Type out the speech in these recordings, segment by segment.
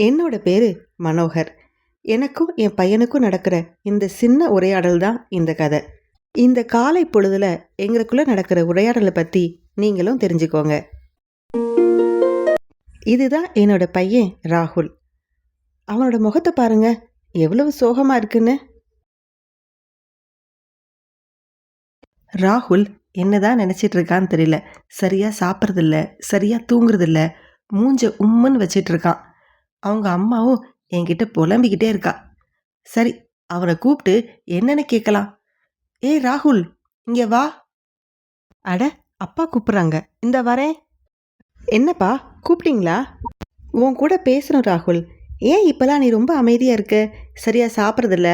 என்னோட பேரு மனோகர். எனக்கும் என் பையனுக்கும் நடக்கிற இந்த சின்ன உரையாடல் தான் இந்த கதை. இந்த காலை பொழுதுல எங்களுக்குள்ள நடக்கிற உரையாடலை பத்தி நீங்களும் தெரிஞ்சுக்கோங்க. இதுதான் என்னோட பையன் ராகுல். அவனோட முகத்தை பாருங்க, எவ்வளவு சோகமா இருக்குன்னு. ராகுல் என்னதான் நினைச்சிட்டு இருக்கான்னு தெரியல. சரியா சாப்பிட்றதில்ல, சரியா தூங்குறதில்ல, மூஞ்ச உம்முன்னு வச்சிட்டு இருக்கான். அவங்க அம்மாவும் என்கிட்ட புலம்பிக்கிட்டே இருக்கா. சரி, அவனை கூப்பிட்டு என்னன்னு கேட்கலாம். ஏய் ராகுல், இங்க வா. அட, அப்பா கூப்பிட்றாங்க, இந்த வரேன். என்னப்பா கூப்பிட்டீங்களா? உன் கூட பேசணும் ராகுல். ஏன் இப்பெல்லாம் நீ ரொம்ப அமைதியா இருக்க? சரியா சாப்பிட்றதில்ல,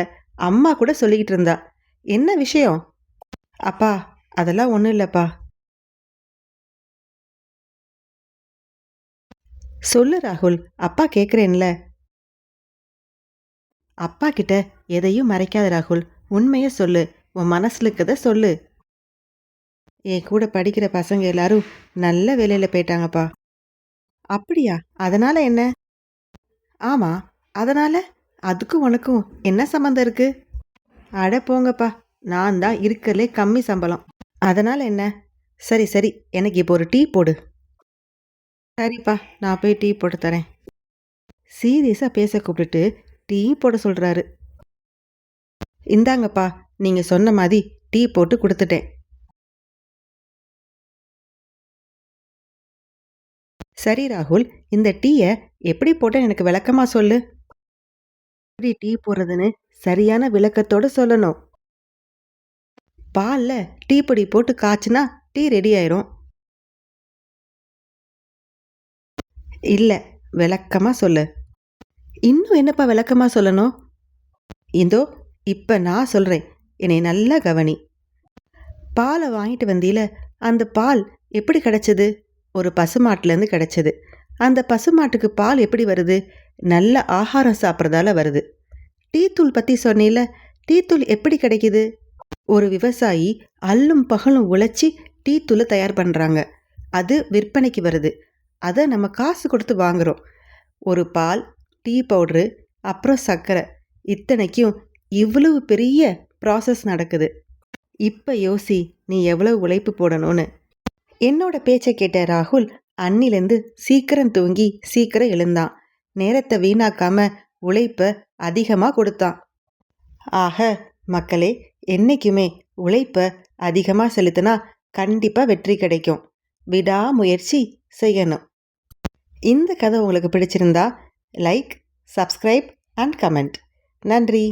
அம்மா கூட சொல்லிக்கிட்டு இருந்தா. என்ன விஷயம்? அப்பா, அதெல்லாம் ஒன்றும் இல்லைப்பா. சொல்லு ராகுல், அப்பா கேட்குறேன்ல. அப்பா கிட்ட எதையும் மறைக்காத ராகுல், உண்மையை சொல்லு. உன் மனசுல இருக்கதை சொல்லு. என் கூட படிக்கிற பசங்க எல்லாரும் நல்ல வேலையில் போயிட்டாங்கப்பா. அப்படியா? அதனால என்ன? ஆமா, அதனால அதுக்கும் உனக்கும் என்ன சம்மந்தம் இருக்கு? அட போங்கப்பா, நான் தான் இருக்கிறதுலே கம்மி சம்பளம். அதனால என்ன? சரி சரி, எனக்கு இப்போ ஒரு டீ போடு. சரிப்பா, நான் போய் டீ போட்டு தரேன். சீரியஸாக பேச கூப்பிட்டுட்டு டீ போட சொல்கிறாரு. இந்தாங்கப்பா, நீங்கள் சொன்ன மாதிரி டீ போட்டு கொடுத்துட்டேன். சரி ராகுல், இந்த டீயை எப்படி போட்டேன்னு எனக்கு விளக்கமாக சொல்லு. எப்படி டீ போடுறதுன்னு சரியான விளக்கத்தோடு சொல்லணும். பாலில் டீ பொடி போட்டு காய்ச்சினா டீ ரெடி ஆயிரும். இல்லை, விளக்கமாக சொல்லு. இன்னும் என்னப்பா விளக்கமாக சொல்லணும்? இதோ இப்போ நான் சொல்கிறேன், என்னை நல்லா கவனி. பாலை வாங்கிட்டு வந்தீல, அந்த பால் எப்படி கிடச்சிது? ஒரு பசுமாட்டிலேருந்து கிடச்சிது. அந்த பசுமாட்டுக்கு பால் எப்படி வருது? நல்ல ஆகாரம் சாப்பிட்றதால வருது. டீத்தூள் பற்றி சொன்னீல, டீத்தூள் எப்படி கிடைக்குது? ஒரு விவசாயி அல்லும் பகலும் உழைச்சி டீத்தூளை தயார் பண்ணுறாங்க. அது விற்பனைக்கு வருது. அதை நம்ம காசு கொடுத்து வாங்குகிறோம். ஒரு பால், டீ பவுட்ரு, அப்புறம் சர்க்கரை, இத்தனைக்கும் இவ்வளவு பெரிய ப்ராசஸ் நடக்குது. இப்போ யோசி, நீ எவ்வளவு உழைப்பு போடணும்னு. என்னோட பேச்சை கேட்ட ராகுல் அன்னிலேருந்து சீக்கிரம் தூங்கி சீக்கிரம் எழுந்தான். நேரத்தை வீணாக்காம உழைப்பை அதிகமாக கொடுத்தான். ஆக மக்களே, என்றைக்குமே உழைப்பை அதிகமாக செலுத்தினா கண்டிப்பாக வெற்றி கிடைக்கும். விடாமுயற்சி செய்யணும். இந்த கதை உங்களுக்கு பிடிச்சிருந்தா லைக், சப்ஸ்கிரைப் அண்ட் கமெண்ட். நன்றி.